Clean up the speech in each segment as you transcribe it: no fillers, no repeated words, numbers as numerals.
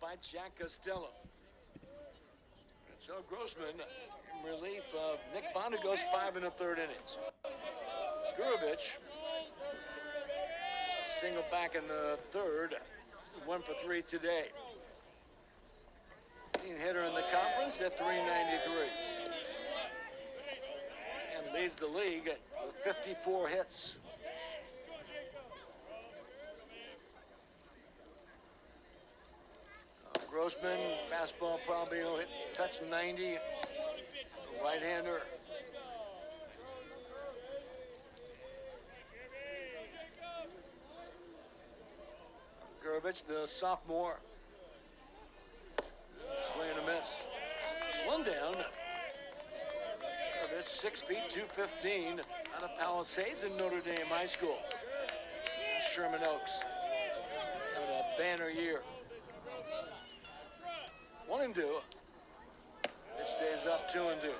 by Jack Costello. And so Grossman in relief of Nick Vonnegut, 5 1/3 innings. Gurovich, single back in the third, 1 for 3 today. Leading hitter in the conference at .393. And leads the league with 54 hits. Grossman, fastball probably will hit, touch 90. Right-hander. Gurovich, the sophomore. Swing and a miss. One down. Gurovich, 6 feet, 215, out of Palisades in Notre Dame High School. Sherman Oaks. Having a banner year. 1-2. It stays up 2-2.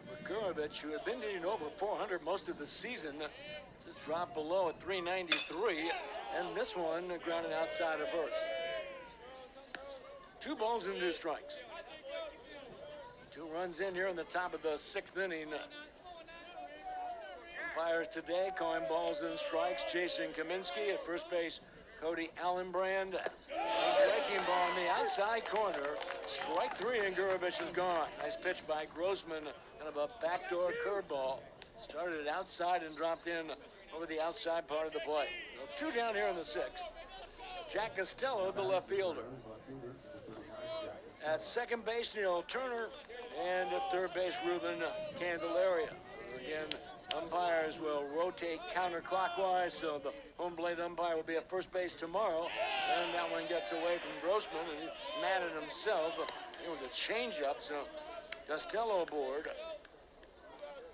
For Gurovich, who had been hitting over 400 most of the season, just dropped below at .393, and this one grounded outside of first. 2 balls and 2 strikes. 2 runs in here in the top of the 6th inning. Umpires today calling balls and strikes. Jason Kaminsky at first base. Cody Allenbrand. A breaking ball in the outside corner. Strike 3 and Gurovich is gone. Nice pitch by Grossman. Kind of a backdoor curveball. Started outside and dropped in over the outside part of the plate. So 2 down here in the 6th. Jack Costello, the left fielder. At second base, Neil Turner. And at third base, Ruben Candelaria. Again, umpires will rotate counterclockwise, so the home plate umpire will be at first base tomorrow. And that one gets away from Grossman, and he's mad at himself. It was a changeup, so Costello aboard.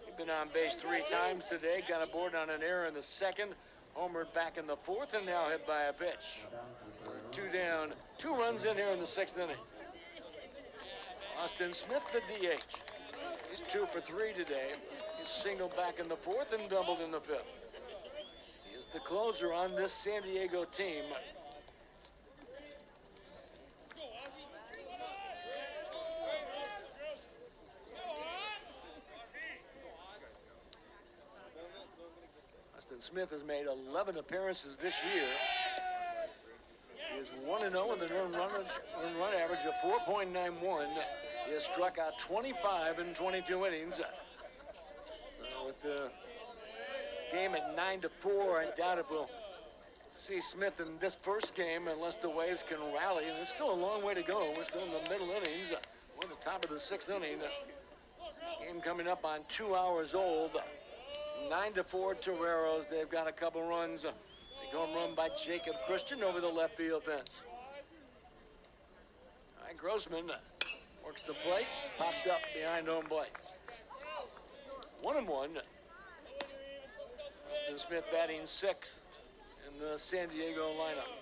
He's been on base 3 times today, got aboard on an error in the 2nd, homered back in the 4th, and now hit by a pitch. 2 down, 2 runs in here in the 6th inning. Austin Smith, the DH. He's 2 for 3 today. He's singled back in the 4th and doubled in the 5th. He is the closer on this San Diego team. Austin Smith has made 11 appearances this year. He is 1-0 with an earned run average of 4.91. He has struck out 25 in 22 innings. With the game at 9-4, I doubt if we'll see Smith in this first game unless the Waves can rally. And there's still a long way to go. We're still in the middle innings. We're at the top of the 6th inning. Game coming up on 2 hours old. 9-4 Toreros. They've got a couple runs. Big home run by Jacob Christian over the left field fence. All right, Grossman works the plate, popped up behind home plate. 1-1. Austin Smith batting 6th in the San Diego lineup.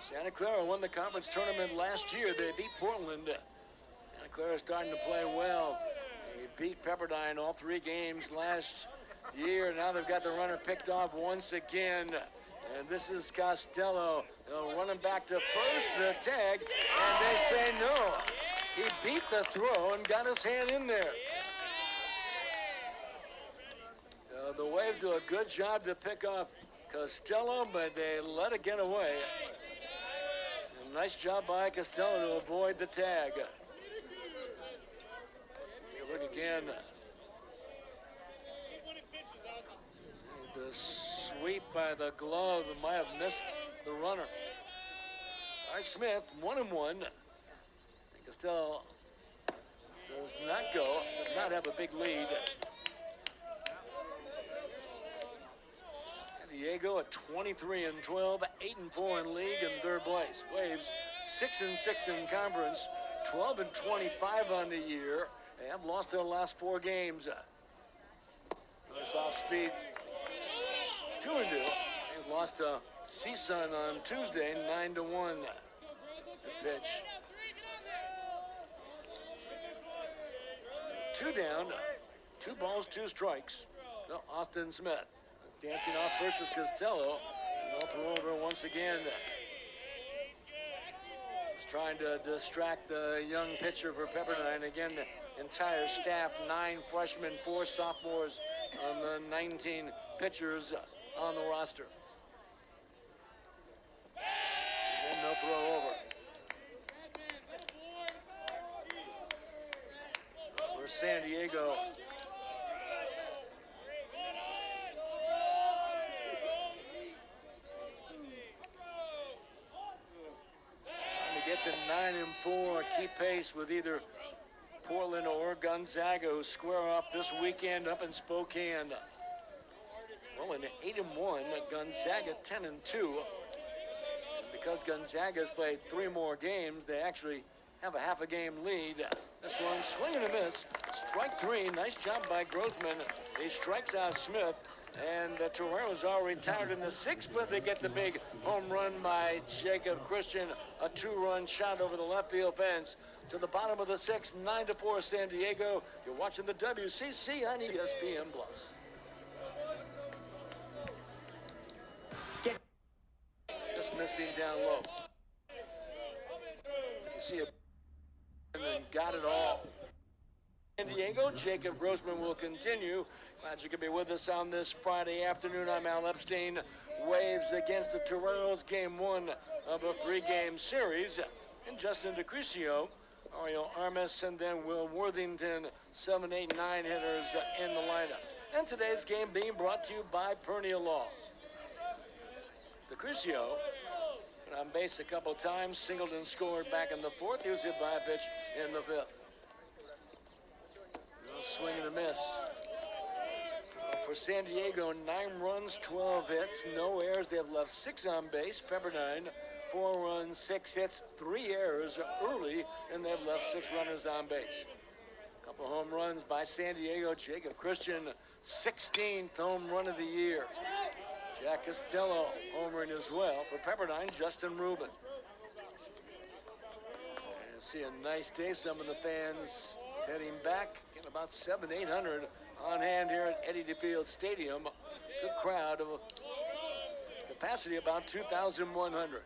Santa Clara won the conference tournament last year. They beat Portland. Santa Clara starting to play well. They beat Pepperdine all 3 games last year. Now they've got the runner picked off once again. And this is Costello. They'll run him back to first, the tag, and they say no. He beat the throw and got his hand in there. So the Wave do a good job to pick off Costello, but they let it get away. And nice job by Costello to avoid the tag. You look again. The sweep by the glove might have missed the runner. All right, Smith, 1-1. Costello does not go, did not have a big lead. San Diego at 23-12, 8-4 in league in 3rd place. Waves 6-6 in conference, 12-25 on the year. They have lost their last 4 games. First off speed, 2-2. They've lost to CSUN on Tuesday, 9-1. The pitch. two down, 2 balls, 2 strikes. No, Austin Smith dancing off first is Costello. And they'll throw over once again. Just trying to distract the young pitcher for Pepperdine. Again, the entire staff, 9 freshmen, 4 sophomores on the 19 pitchers on the roster. And they'll throw over. For San Diego. Get to 9-4, keep pace with either Portland or Gonzaga, who square off this weekend up in Spokane. Well, in 8-1, Gonzaga 10-2. And because Gonzaga's played 3 more games, they actually have a half a game lead. This one, swing and a miss. Strike 3. Nice job by Grossman. He strikes out Smith. And the Toreros are retired in the 6th, but they get the big home run by Jacob Christian. A 2-run shot over the left field fence to the bottom of the 6th. 9-4 San Diego. You're watching the WCC on ESPN+. Just missing down low. You see it and then got it all. San Diego, Jacob Grossman will continue. Glad you could be with us on this Friday afternoon. I'm Al Epstein. Waves against the Toreros, game 1 of a 3-game series. And Justin DeCrucio, Ariel Armas, and then Will Worthington, 7, 8, 9 hitters in the lineup. And today's game being brought to you by Pernia Law. DeCrucio went on base a couple times, singled and scored back in the 4th. He was hit by a pitch in the 5th. Swing and a miss. For San Diego, 9 runs, 12 hits, no errors. They have left 6 on base. Pepperdine, 4 runs, 6 hits, 3 errors early, and they've left 6 runners on base. A couple home runs by San Diego. Jacob Christian, 16th home run of the year. Jack Costello homering as well. For Pepperdine, Justin Rubin. And see a nice day. Some of the fans heading back. Getting about 700-800 on hand here at Eddie DeField Stadium. Good crowd of capacity about 2,100.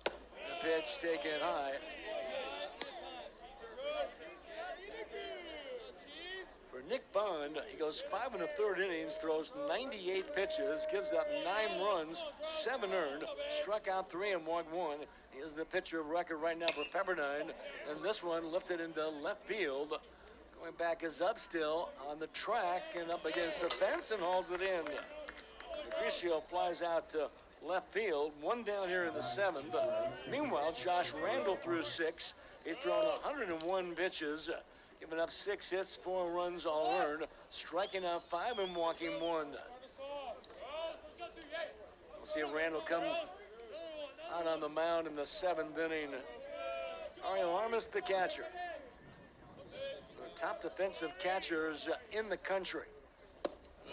The pitch taken high. For Nick Bond, he goes 5 1/3 innings, throws 98 pitches, gives up 9 runs, 7 earned, struck out 3 and walked 1. He is the pitcher of record right now for Pepperdine, and this one lifted into left field. Going back is up still on the track and up against the fence and hauls it in. DeCrucio flies out to left field, 1 down here in the 7th. Meanwhile, Josh Randall threw 6. He's thrown 101 pitches, giving up 6 hits, 4 runs all earned, striking out 5 and walking 1. We'll see if Randall comes out on the mound in the 7th inning. Ariel Armas, the catcher. The top defensive catchers in the country.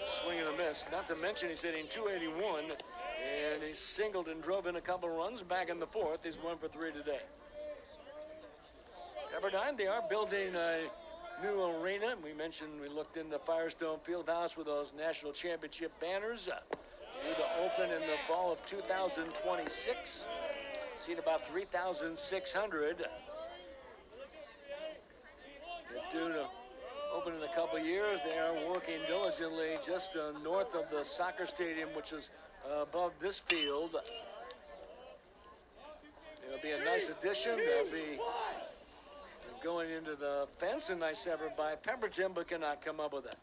Swing and a miss. Not to mention he's hitting .281, and he singled and drove in a couple runs back in the 4th. He's 1 for 3 today. Pepperdine, they are building a new arena. We mentioned we looked into Firestone Fieldhouse with those national championship banners. Due to open in the fall of 2026. Seat about 3,600. They're due to open in a couple years. They are working diligently just north of the soccer stadium, which is above this field. It'll be a nice addition. They'll be going into the fence, a nice effort by Pemberton, but cannot come up with it.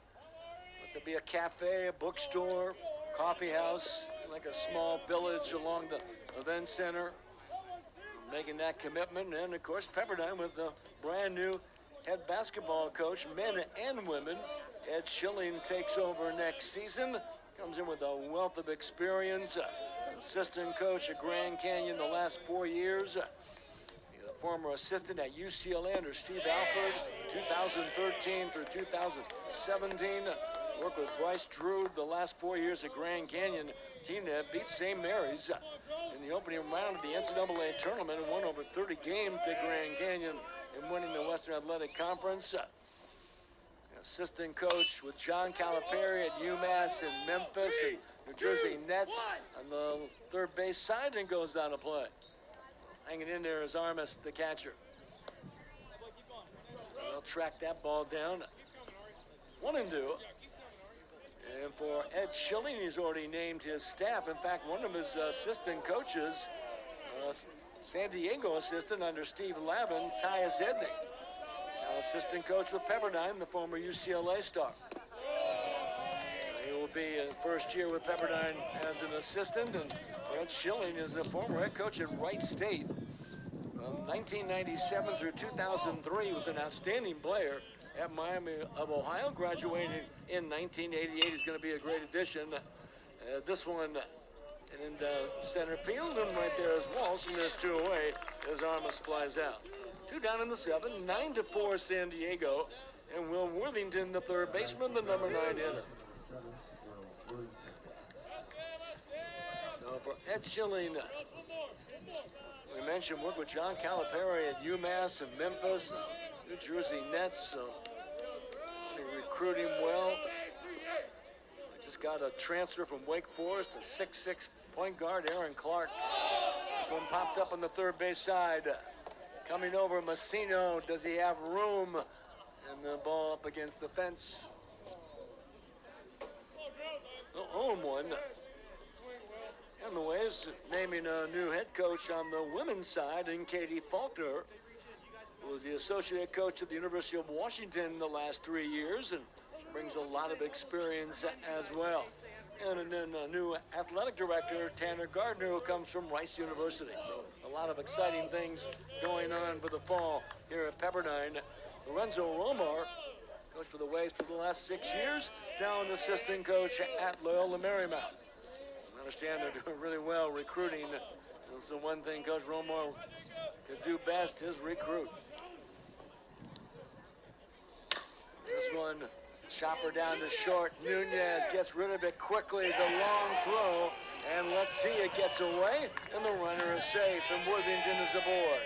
But there'll be a cafe, a bookstore, coffee house, like a small village along the event center, making that commitment. And of course, Pepperdine with the brand new head basketball coach, men and women. Ed Schilling takes over next season, comes in with a wealth of experience. Assistant coach at Grand Canyon the last 4 years. He's a former assistant at UCLA under Steve Alford, 2013 through 2017. Worked with Bryce Drew the last 4 years at Grand Canyon, team that beat St. Mary's in the opening round of the NCAA tournament and won over 30 games at Grand Canyon in winning the Western Athletic Conference. assistant coach with John Calipari at UMass and Memphis and New Jersey Nets on the third base side and goes down to play. Hanging in there is Armas, the catcher. They'll track that ball down. 1-2. And for Ed Schilling, he's already named his staff. In fact, one of his assistant coaches, San Diego assistant under Steve Lavin, Tyus Edney. Now assistant coach with Pepperdine, the former UCLA star. He will be first year with Pepperdine as an assistant, and Ed Schilling is a former head coach at Wright State. From 1997 through 2003, he was an outstanding player at Miami of Ohio, graduating in 1988. He's going to be a great addition. This one in center field, and right there is Walsh, and there's 2 away as Armas flies out. 2 down in the 7, 9-4 San Diego, and Will Worthington, the third baseman, the number 9 hitter. Now for Ed Schilling, we mentioned work with John Calipari at UMass and Memphis and New Jersey Nets, so they recruit him well. We just got a transfer from Wake Forest, a 6'6" point guard, Aaron Clark. This one popped up on the third base side. Coming over, Messino. Does he have room? And the ball up against the fence. The 0-1. And the Waves naming a new head coach on the women's side in Katie Faulkner, who was the associate coach at the University of Washington the last 3 years and brings a lot of experience as well. And then a new athletic director, Tanner Gardner, who comes from Rice University. A lot of exciting things going on for the fall here at Pepperdine. Lorenzo Romar, coach for the Waves for the last 6 years, now an assistant coach at Loyola Marymount. I understand they're doing really well recruiting. That's the one thing Coach Romar could do best, is recruit. This one, chopper down to short. Nunez gets rid of it quickly, the long throw, and let's see, it gets away, and the runner is safe, and Worthington is aboard.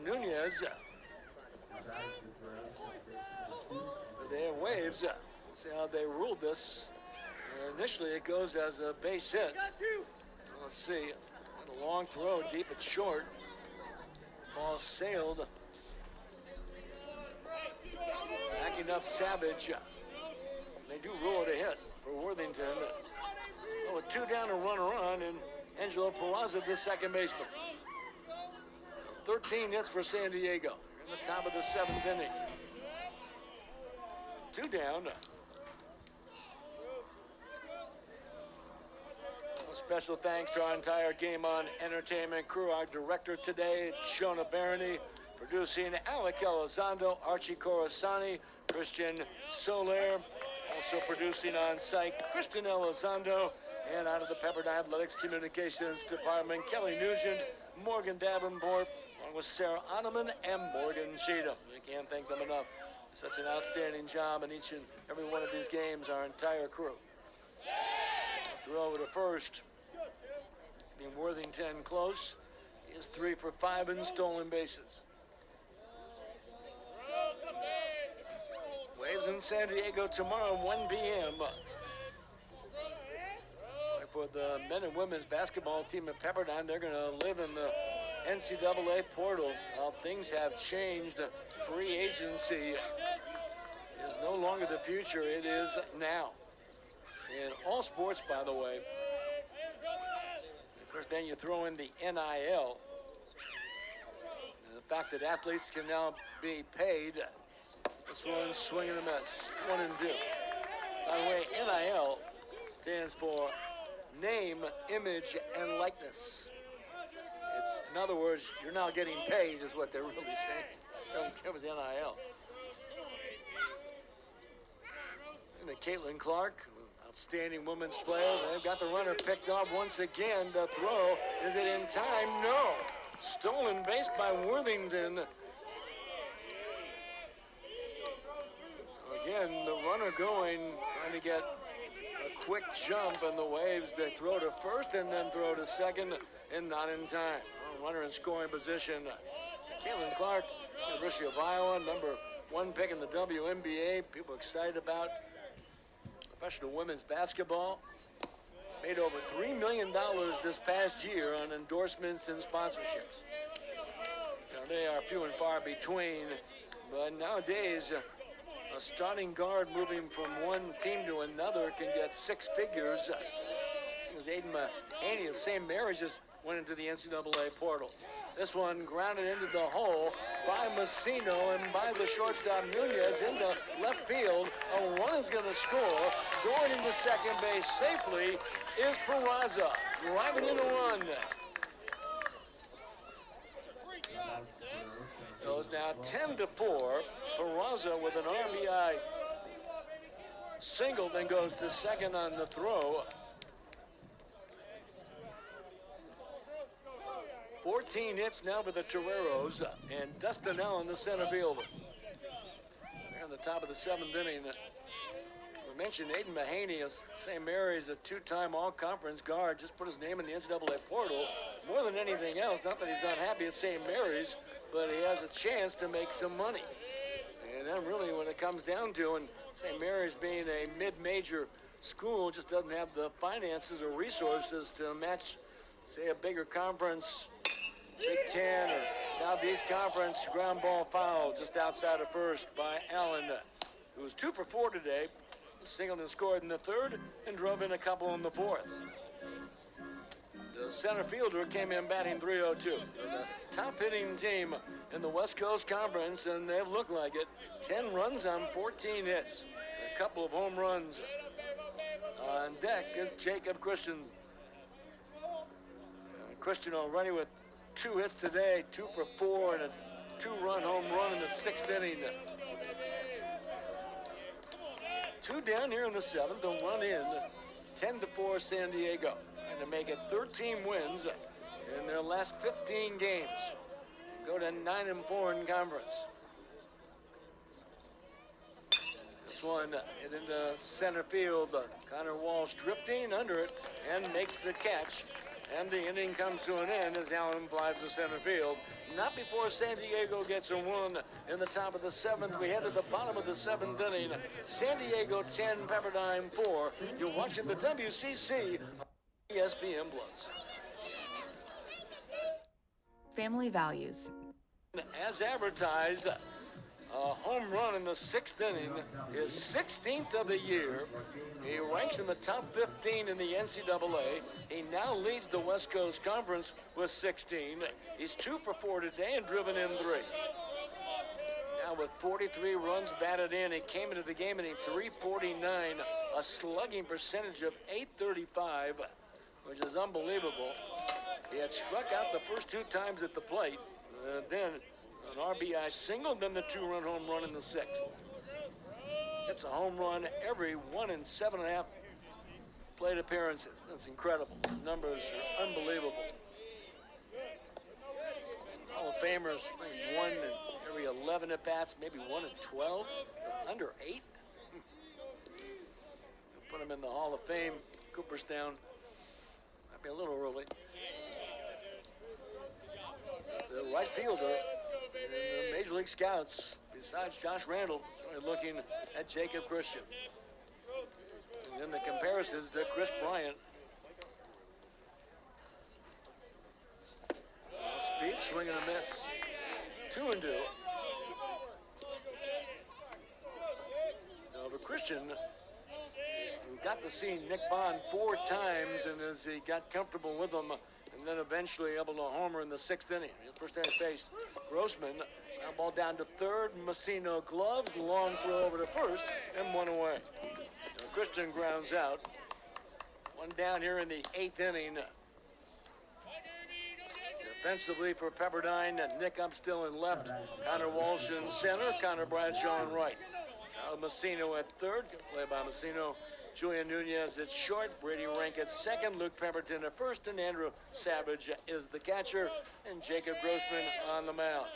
Nunez, their Waves, see how they ruled this. Initially, it goes as a base hit. Let's see, and a long throw deep and short. Ball sailed. Backing up Savage. They do rule it a hit for Worthington. Oh, with 2 down, a runner on, and Angelo Peraza, the second baseman. 13 hits for San Diego in the top of the 7th inning. 2 down. A special thanks to our entire Game On Entertainment crew. Our director today, Shona Barony. Producing, Alec Elizondo, Archie Coruscani, Christian Soler. Also producing on site, Kristen Elizondo. And out of the Pepperdine Athletics Communications Department, Kelly Nugent, Morgan Davenport, along with Sarah Ottoman and Morgan Cheatham. We can't thank them enough. Such an outstanding job in each and every one of these games, our entire crew. Throw to first. Being Worthington close. He is 3 for 5 in stolen bases. Waves in San Diego tomorrow, 1 p.m. For the men and women's basketball team at Pepperdine, they're going to live in the NCAA portal. Things have changed. Free agency is no longer the future. It is now. In all sports, by the way. Of course, then you throw in the NIL. And the fact that athletes can now be paid. This one's swinging a miss. 1-2. By the way, NIL stands for name, image, and likeness. It's, in other words, you're now getting paid is what they're really saying. Doesn't care if it's NIL. And then Caitlin Clark, outstanding women's player. They've got the runner picked off once again. The throw, is it in time? No. Stolen base by Worthington. Again, the runner going, trying to get a quick jump, and the Waves, they throw to first and then throw to second, and not in time. Runner in scoring position. Caitlin Clark, University of Iowa, number one pick in the WNBA. People excited about professional women's basketball. Made over $3 million this past year on endorsements and sponsorships. Now, they are few and far between, but nowadays, a starting guard moving from one team to another can get six figures. It was Aiden Mahaney of St. Mary's just went into the NCAA portal. This one grounded into the hole by Messino and by the shortstop Nunez into left field. A run is going to score. Going into second base safely is Peraza, driving in a run. So it's now 10-4. Peraza with an RBI single, then goes to second on the throw. 14 hits now for the Toreros, and Dustin Allen, the center fielder. They're in the top of the seventh inning. We mentioned Aiden Mahaney of St. Mary's, a two-time all-conference guard, just put his name in the NCAA portal. More than anything else, not that he's unhappy at St. Mary's, but he has a chance to make some money. And then really when it comes down to, and St. Mary's being a mid-major school, just doesn't have the finances or resources to match, say, a bigger conference, Big Ten or Southeast Conference. Ground ball foul just outside of first by Allen, who was 2 for 4 today. Singled and scored in the third and drove in a couple in the fourth. The center fielder came in batting .302. The top hitting team in the West Coast Conference, and they look like it. 10 runs on 14 hits. A couple of home runs. On deck is Jacob Christian. Christian already with 2 hits today, 2 for 4, and a 2-run home run in the 6th inning. 2 down here in the 7th, a run in, 10-4 San Diego. And to make it 13 wins in their last 15 games. Go to 9-4 in conference. This one hit into center field. Connor Walsh drifting under it and makes the catch. And the inning comes to an end as Allen flies to center field. Not before San Diego gets a run in the top of the 7th. We head to the bottom of the 7th inning. San Diego 10, Pepperdine 4. You're watching the WCC ESPN Plus. Family values. As advertised, a home run in the 6th inning, his 16th of the year. He ranks in the top 15 in the NCAA. He now leads the West Coast Conference with 16. He's 2 for 4 today and driven in 3. Now with 43 runs batted in, he came into the game hitting .349, a slugging percentage of .835, which is unbelievable. He had struck out the first 2 times at the plate, then an RBI single, then the 2-run home run in the 6th. It's a home run every 1 in 7.5 plate appearances. That's incredible. The numbers are unbelievable. Hall of Famers, maybe 1 in every 11 at bats, maybe 1 in 12, but under 8. Put him in the Hall of Fame. Cooperstown might be a little early. The right fielder in the Major League Scouts, besides Josh Randall, certainly looking at Jacob Christian. And then the comparisons to Chris Bryant. Speed, swing and a miss. 2-2. Now for Christian, who got to see Nick Bond 4 times, and as he got comfortable with him, and then eventually able to homer in the 6th inning. First time faced Grossman. Now ball down to third. Messino gloves. Long throw over to first and 1 away. Now Christian grounds out. 1 down here in the 8th inning. Defensively for Pepperdine, Nick Upstill in left. Connor Walsh in center. Connor Bradshaw in right. Now Messino at third. Good play by Messino. Julian Nunez at short, Brady Rank at second, Luke Pemberton at first, and Andrew Savage is the catcher, and Jacob Grossman on the mound.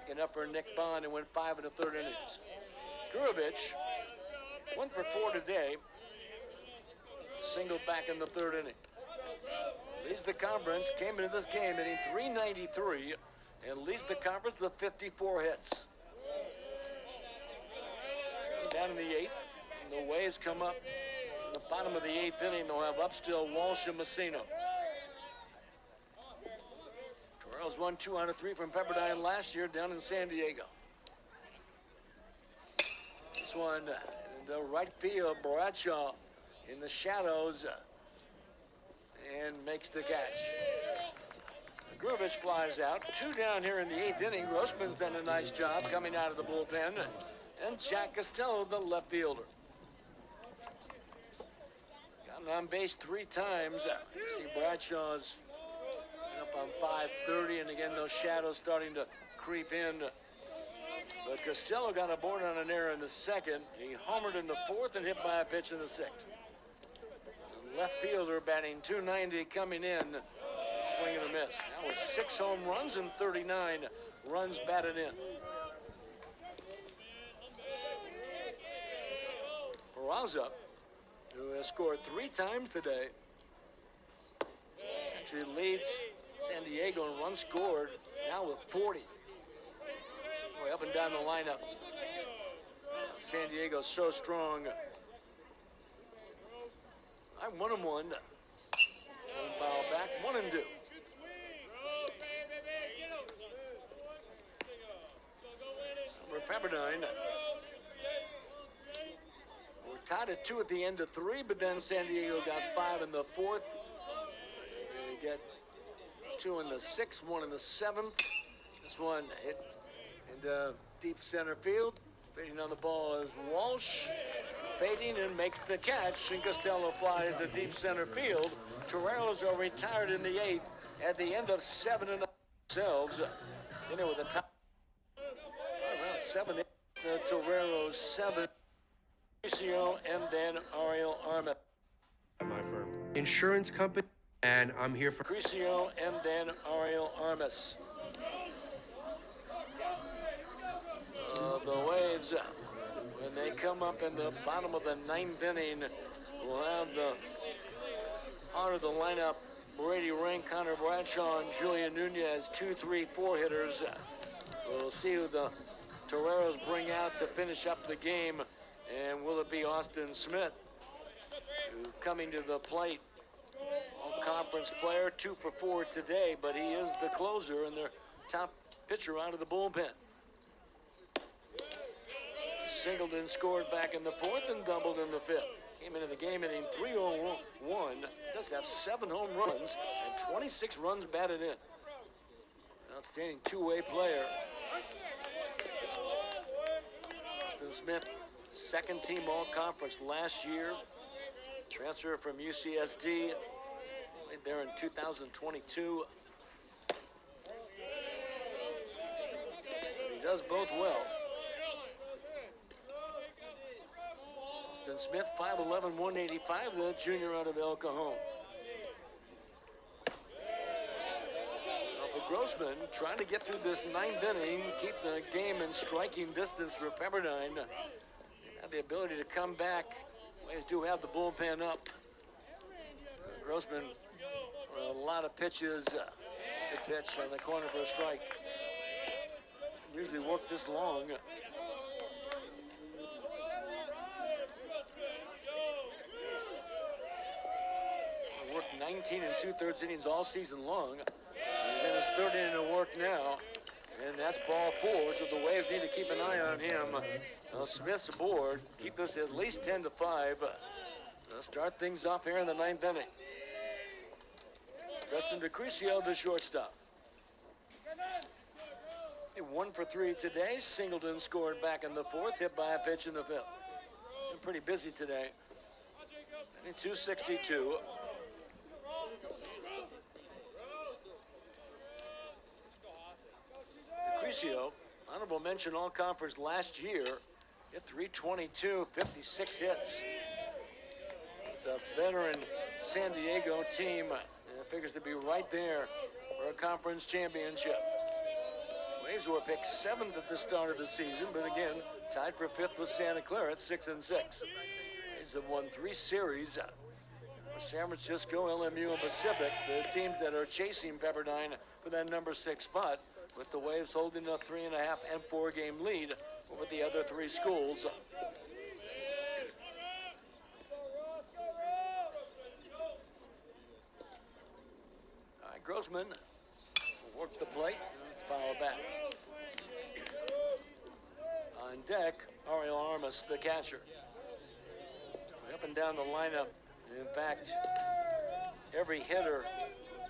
Picking up for Nick Bond and went 5 1/3 innings. Gurovich, 1 for 4 today, single back in the 3rd inning. Leads the conference, came into this game hitting .393, and leads the conference with 54 hits. down in the 8th. And the Waves come up in the bottom of the 8th inning. They'll have up still Walsh and Messina. Toreros won 2 out of 3 from Pepperdine last year down in San Diego. This one in the right field, Bradshaw in the shadows and makes the catch. Grubich flies out. 2 down here in the 8th inning. Grossman's done a nice job coming out of the bullpen. And Jack Costello, the left fielder. Gotten on base 3 times. See Bradshaw's up on 5:30, and again those shadows starting to creep in. But Costello got aboard on an error in the 2nd. He homered in the 4th and hit by a pitch in the 6th. The left fielder batting .290 coming in. Swing and a miss. Now with 6 home runs and 39 runs batted in. Peraza, who has scored 3 times today, actually leads San Diego in runs scored now with 40. Boy, up and down the lineup. San Diego's so strong. I 1-1. Foul back, 1-2. For Pepperdine, we're tied at 2 at the end of 3, but then San Diego got 5 in the 4th. They get 2 in the 6th, 1 in the 7th. This one hit into deep center field. Fading on the ball is Walsh. Fading and makes the catch, and Costello flies to deep center field. Toreros are retired in the 8th at the end of 7 and themselves. In it with a top around 7. The Toreros 7. Mauricio and then Ariel Armas. My firm, insurance company, and I'm here for Mauricio and then Ariel Armas. The Waves, when they come up in the bottom of the 9th inning, will have the heart of the lineup. Brady Rank, Connor Bradshaw, and Julian Nunez, 2, 3, 4 hitters. We'll see who the Toreros bring out to finish up the game. And will it be Austin Smith, who's coming to the plate? All-conference player, 2 for 4 today, but he is the closer and their top pitcher out of the bullpen. Singleton scored back in the 4th and doubled in the 5th. Came into the game hitting .301. Does have 7 home runs and 26 runs batted in. Outstanding two-way player. Austin Smith, 2nd team all-conference last year. Transfer from UCSD. Played there in 2022. He does both well. Austin Smith, 5'11", 185, the junior out of El Cajon. Now for Grossman, trying to get through this 9th inning, keep the game in striking distance for Pepperdine. Have the ability to come back. Waves do have the bullpen up. Grossman, a lot of pitches. Good pitch on the corner for a strike. Usually work this long. Worked 19 2/3 innings all season long. He's in his 3rd inning of work now. And that's ball 4, so the Waves need to keep an eye on him. Smith's aboard. Keep this at least 10-5. Start things off here in the 9th inning. Preston DeCrisio, the shortstop. 1 for 3 today. Singleton scored back in the 4th, hit by a pitch in the 5th. Been pretty busy today. 262. DeCrisio, honorable mention all-conference last year. Hit .322, 56 hits. It's a veteran San Diego team. And it figures to be right there for a conference championship. Waves were picked 7th at the start of the season, but again, tied for 5th with Santa Clara at 6-6. Waves have won 3 series. For San Francisco, LMU, and Pacific, the teams that are chasing Pepperdine for that number 6 spot, with the Waves holding a 3.5 and 4 game lead over the other 3 schools. Grossman will work the plate. Let's foul back. On deck, Ariel Armas, the catcher. Up and down the lineup. In fact, every hitter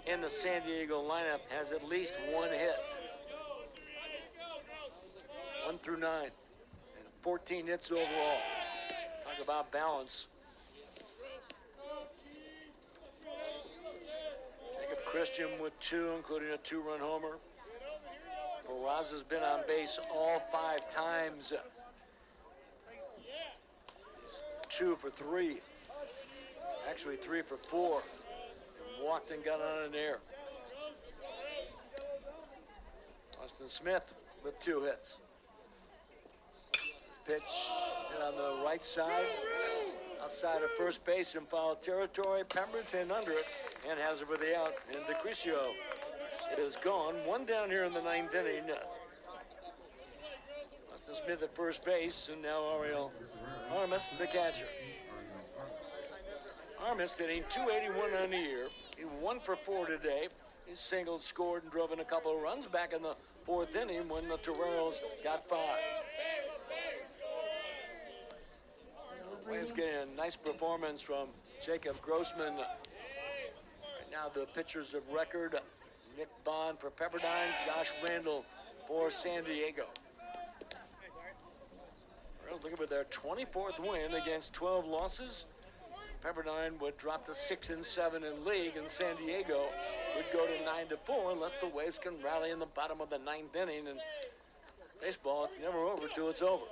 in the San Diego lineup has at least one hit. 1 through 9. And 14 hits overall. Talk about balance. Jacob Christian with 2, including a 2-run homer. Peraza's been on base all 5 times. He's 2 for 3. Actually 3 for 4. And walked and got on an air. Austin Smith with 2 hits. This pitch hit on the right side, outside of first base in foul territory. Pemberton under it and has it for the out. And DeCrisio is gone. 1 down here in the 9th inning. Austin Smith at first base, and now Ariel Armas, the catcher. Armas hitting .281 on the year. He 1 for 4 today. He singled, scored, and drove in a couple of runs back in the 4th inning when the Toreros got 5. Waves getting a nice performance from Jacob Grossman. Right now the pitchers of record, Nick Bond for Pepperdine, Josh Randall for San Diego. Looking for their 24th win against 12 losses. Pepperdine would drop to 6-7 in league, and San Diego would go to 9-4 unless the Waves can rally in the bottom of the 9th inning. And baseball, it's never over till it's over.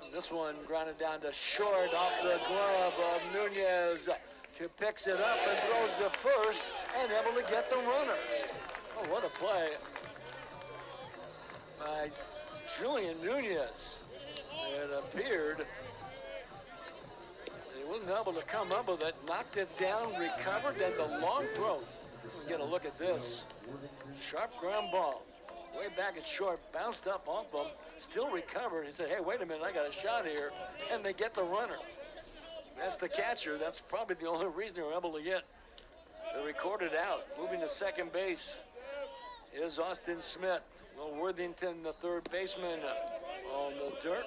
And this one grounded down to short off the glove of Nunez. Picks it up and throws to first and able to get the runner. Oh, what a play by Julian Nunez. It appeared he wasn't able to come up with it, knocked it down, recovered, then the long throw. Get a look at this. Sharp ground ball. Way back at short, bounced up off him, still recovered. He said, hey, wait a minute, I got a shot here. And they get the runner. That's the catcher. That's probably the only reason they were able to get the recorded out. Moving to second base is Austin Smith. Well, Worthington, the third baseman, on the dirt.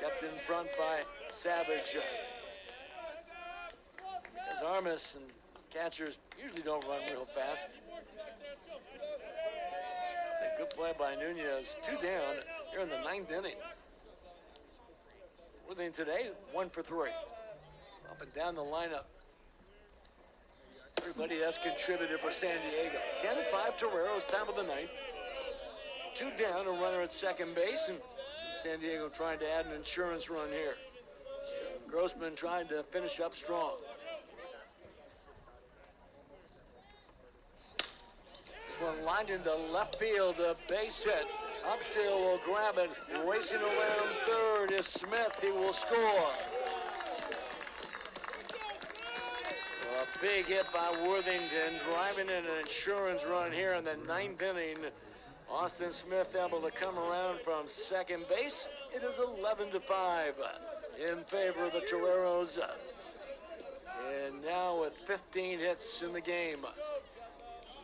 Kept in front by Savage. As Armas and catchers usually don't run real fast. A good play by Nunez. 2 down here in the 9th inning. Worthington today, 1 for 3. Up and down the lineup. Everybody has contributed for San Diego. 10-5 Toreros, top of the 9th. 2 down, a runner at second base, and San Diego trying to add an insurance run here. Grossman trying to finish up strong. This one lined into left field, a base hit. Upstill will grab it, racing around third is Smith. He will score. A big hit by Worthington, driving in an insurance run here in the 9th inning. Austin Smith able to come around from second base. It is 11-5 in favor of the Toreros. And now with 15 hits in the game.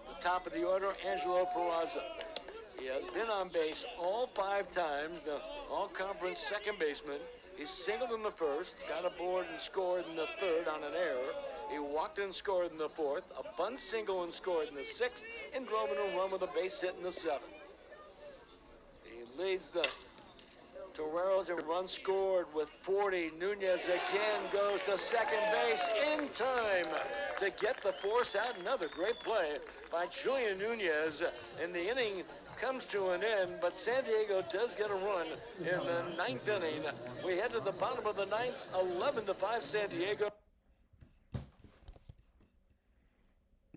The top of the order, Angelo Peraza. He has been on base all 5 times, the all-conference second baseman. He singled in the first, got aboard and scored in the third on an error. He walked and scored in the fourth, a bunt single and scored in the 6th, and drove in a run with a base hit in the 7th. He leads the Toreros in run scored with 40. Nunez again goes to second base in time to get the force out. Another great play by Julian Nunez, and the inning comes to an end, but San Diego does get a run in the 9th inning. We head to the bottom of the 9th, 11-5 San Diego.